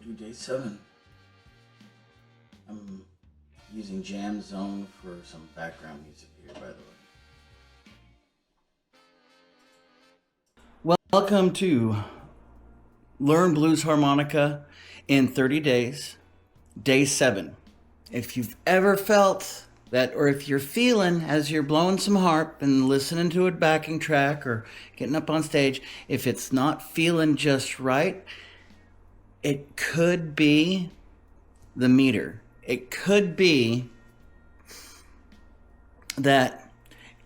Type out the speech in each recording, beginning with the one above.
do day 7. I'm using Jam Zone for some background music here, by the way. Welcome to Learn Blues Harmonica in 30 days, day 7. If you've ever felt that, or if you're feeling as you're blowing some harp and listening to a backing track or getting up on stage, if it's not feeling just right, it could be the meter. It could be that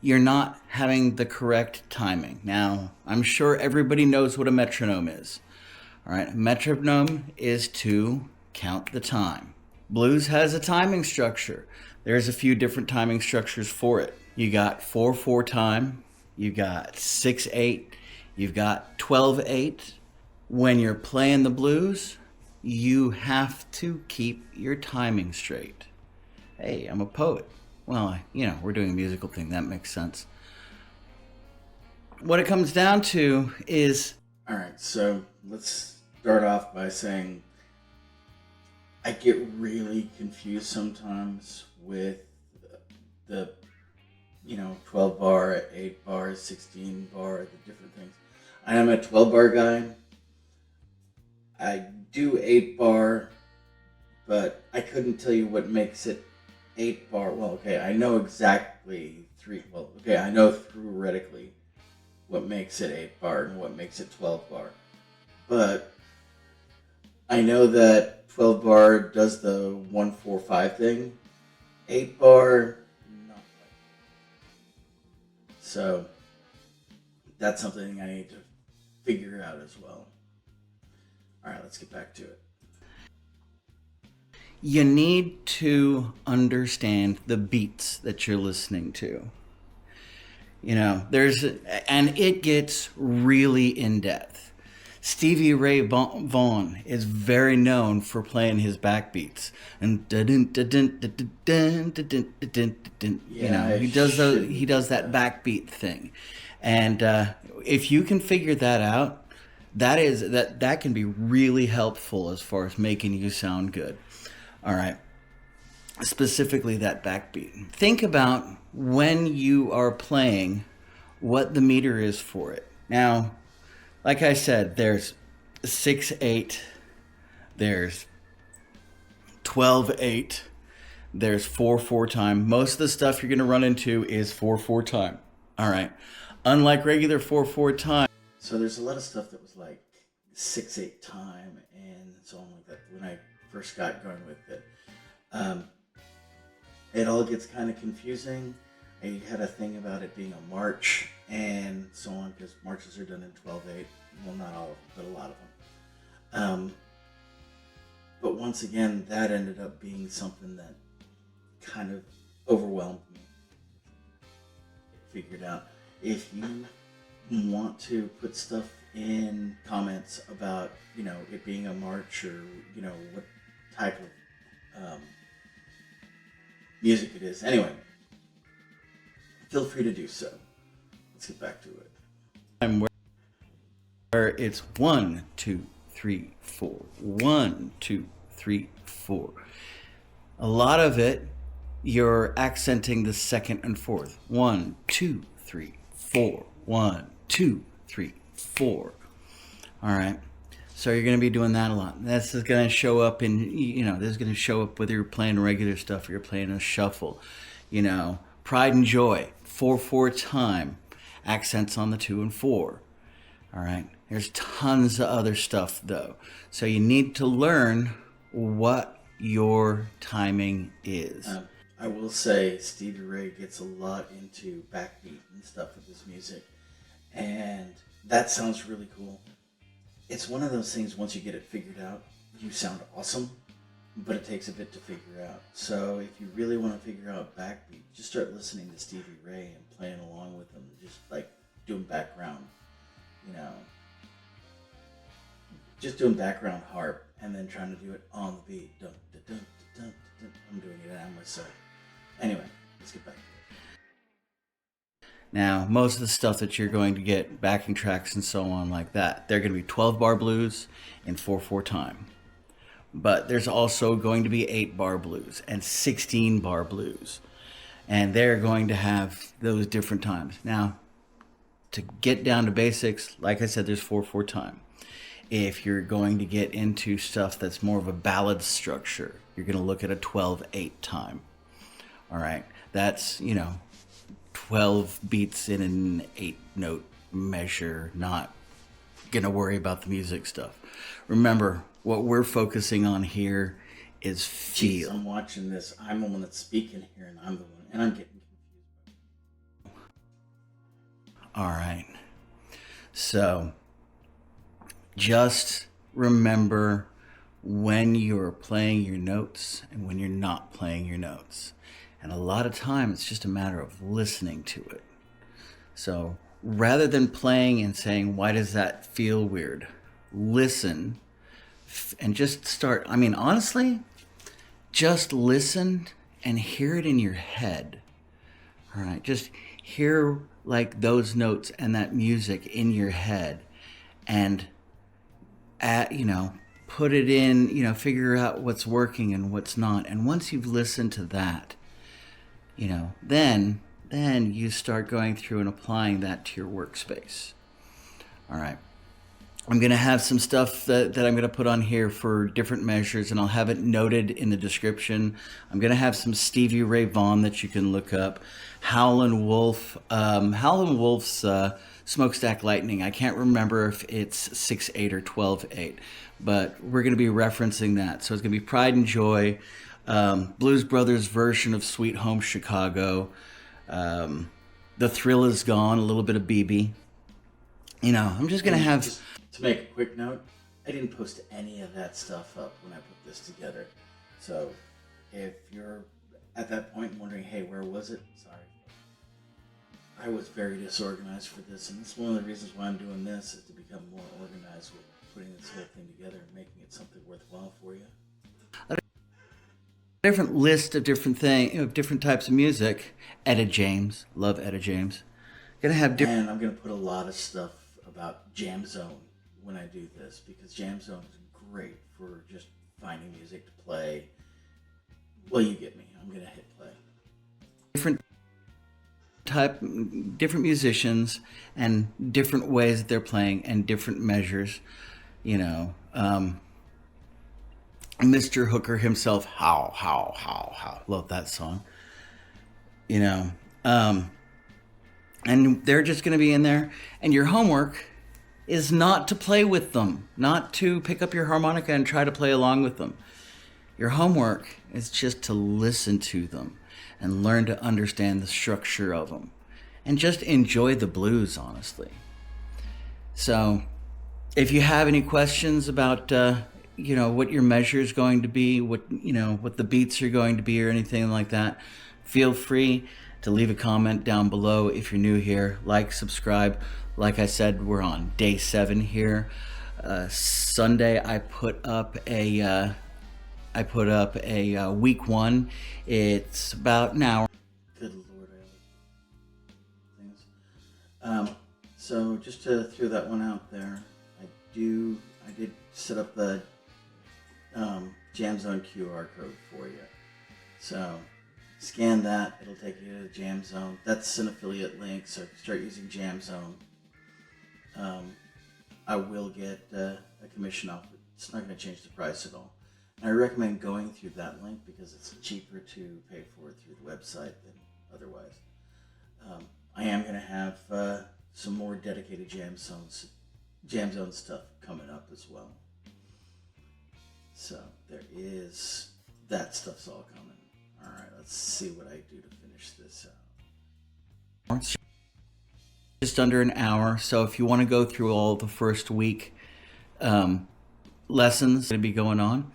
you're not having the correct timing. Now, I'm sure everybody knows what a metronome is. All right, a metronome is to count the time. Blues has a timing structure. There's a few different timing structures for it. You got 4/4 time, you got 6/8, you've got 12/8. When you're playing the blues, you have to keep your timing straight. Hey, I'm a poet. Well, we're doing a musical thing. That makes sense. What it comes down to is... All right, so let's start off by saying I get really confused sometimes with the 12 bar, 8 bar, 16 bar, the different things. I am a 12 bar guy. I do 8 bar, but I couldn't tell you what makes it 8 bar. Well, okay, I know exactly I know theoretically what makes it 8 bar and what makes it 12 bar. But I know that 12 bar does the 1-4-5 thing. 8 bar, not quite. So that's something I need to figure out as well. All right, let's get back to it. You need to understand the beats that you're listening to. And it gets really in depth. Stevie Ray Vaughan is very known for playing his backbeats, and he does that backbeat thing, and if you can figure that out, that can be really helpful as far as making you sound good. All right, specifically that backbeat. Think about when you are playing what the meter is for it. Now, like I said, there's 6/8, there's 12/8, there's 4/4 time. Most of the stuff you're going to run into is 4/4 time. All right. Unlike regular 4/4 time. So there's a lot of stuff that was like 6/8 time and so on like that when I first got going with it. It all gets kind of confusing. I had a thing about it being a march and so on, because marches are done in 12/8. Well, not all of them, but a lot of them. But once again, that ended up being something that kind of overwhelmed me. Figured out. If you want to put stuff in comments about, it being a march or, what type of music it is. Anyway, feel free to do so. Let's get back to it. Where it's 1, 2, 3, 4. 1, 2, 3, 4. A lot of it, you're accenting the second and fourth. 1, 2, 3, 4. 1, 2, 3, 4. All right. So you're going to be doing that a lot. This is going to show up in, this is going to show up whether you're playing regular stuff or you're playing a shuffle. Pride and Joy, 4/4 time, accents on the 2 and 4. All right. There's tons of other stuff though. So you need to learn what your timing is. I will say Stevie Ray gets a lot into backbeat and stuff with his music. And that sounds really cool. It's one of those things, once you get it figured out, you sound awesome, but it takes a bit to figure out. So if you really want to figure out backbeat, just start listening to Stevie Ray and playing along with him, just like doing background, just doing background harp and then trying to do it on the beat. Dun, dun, dun, dun, dun, dun. I'm doing it on myself. Anyway, let's get back to it. Now, most of the stuff that you're going to get, backing tracks and so on like that, they're going to be 12 bar blues in 4/4 time. But there's also going to be 8-bar blues and 16-bar blues. And they're going to have those different times. Now, to get down to basics, like I said, there's 4/4 time. If you're going to get into stuff that's more of a ballad structure, you're going to look at a 12/8 time. All right. That's, 12 beats in an 8-note measure, not going to worry about the music stuff. Remember, what we're focusing on here is feel. Jeez, I'm watching this. I'm the one that's speaking here, and I'm the one, and I'm getting confused. All right. So, just remember when you're playing your notes and when you're not playing your notes. And a lot of time, it's just a matter of listening to it. So, rather than playing and saying, why does that feel weird? Listen and just start. I mean, honestly, just listen and hear it in your head. All right. Just hear like those notes and that music in your head and put it in, figure out what's working and what's not. And once you've listened to that, then you start going through and applying that to your workspace. All right. I'm going to have some stuff that I'm going to put on here for different measures, and I'll have it noted in the description. I'm going to have some Stevie Ray Vaughan that you can look up. Howlin' Wolf's Smokestack Lightning. I can't remember if it's 6/8 or 12/8, but we're going to be referencing that. So it's going to be Pride and Joy, Blues Brothers version of Sweet Home Chicago, The Thrill Is Gone, a little bit of BB. I'm just going to have... To make a quick note, I didn't post any of that stuff up when I put this together. So if you're at that point wondering, hey, where was it? Sorry. I was very disorganized for this, and it's one of the reasons why I'm doing this, is to become more organized with putting this whole thing together and making it something worthwhile for you. A different list of different types of music. Etta James. Love Etta James. Gonna have And I'm gonna put a lot of stuff about Jam Zone when I do this, because Jam Zone is great for just finding music to play. Well, you get me. I'm gonna hit play. Different musicians and different ways that they're playing and different measures. Mr. Hooker himself, how. Love that song. And they're just going to be in there. And your homework is not to play with them, not to pick up your harmonica and try to play along with them. Your homework is just to listen to them and learn to understand the structure of them and just enjoy the blues, honestly. So if you have any questions about, what your measure is going to be, what the beats are going to be or anything like that, feel free to leave a comment down below. If you're new here, like, subscribe. Like I said, we're on day 7 here. Sunday I put up a week 1. It's about an hour. Good Lord, I like things. So just to throw that one out there, I did set up the Jam Zone QR code for you. So scan that, it'll take you to Jam Zone. That's an affiliate link, so start using Jam Zone. I will get a commission off it. It's not going to change the price at all. And I recommend going through that link because it's cheaper to pay for it through the website than otherwise. I am going to have some more dedicated Jam Zone stuff coming up as well. So there is, that stuff's all coming. All right, let's see what I do to finish this out. It's just under an hour. So if you want to go through all the first week lessons going to be going on,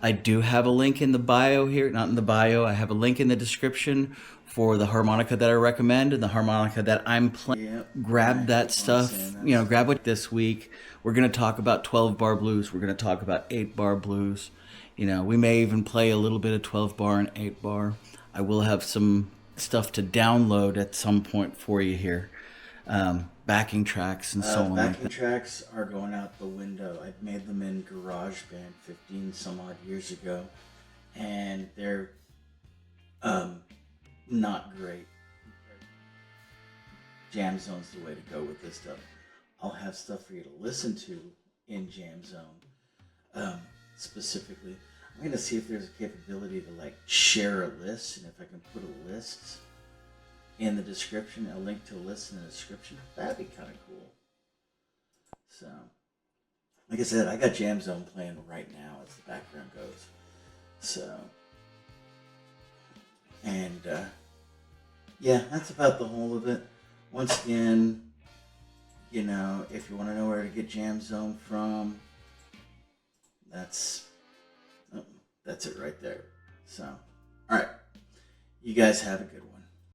I do have a link in the bio here. Not in the bio. I have a link in the description for the harmonica that I recommend and the harmonica that I'm playing. Yep. Grab that stuff. Grab it this week. We're going to talk about 12-bar blues. We're going to talk about 8-bar blues. We may even play a little bit of 12-bar and 8-bar. I will have some stuff to download at some point for you here. backing tracks and so on. Backing tracks are going out the window. I made them in GarageBand 15 some odd years ago, and they're not great. Jam Zone's the way to go with this stuff. I'll have stuff for you to listen to in Jam Zone. Specifically, I'm going to see if there's a capability to like share a list, and if I can put a list in the description, a link to a list in the description, that'd be kind of cool. So, like I said, I got Jam Zone playing right now as the background goes. So, and yeah, that's about the whole of it. Once again, you know, if you want to know where to get Jam Zone from, that's it right there. So, all right, you guys have a good one.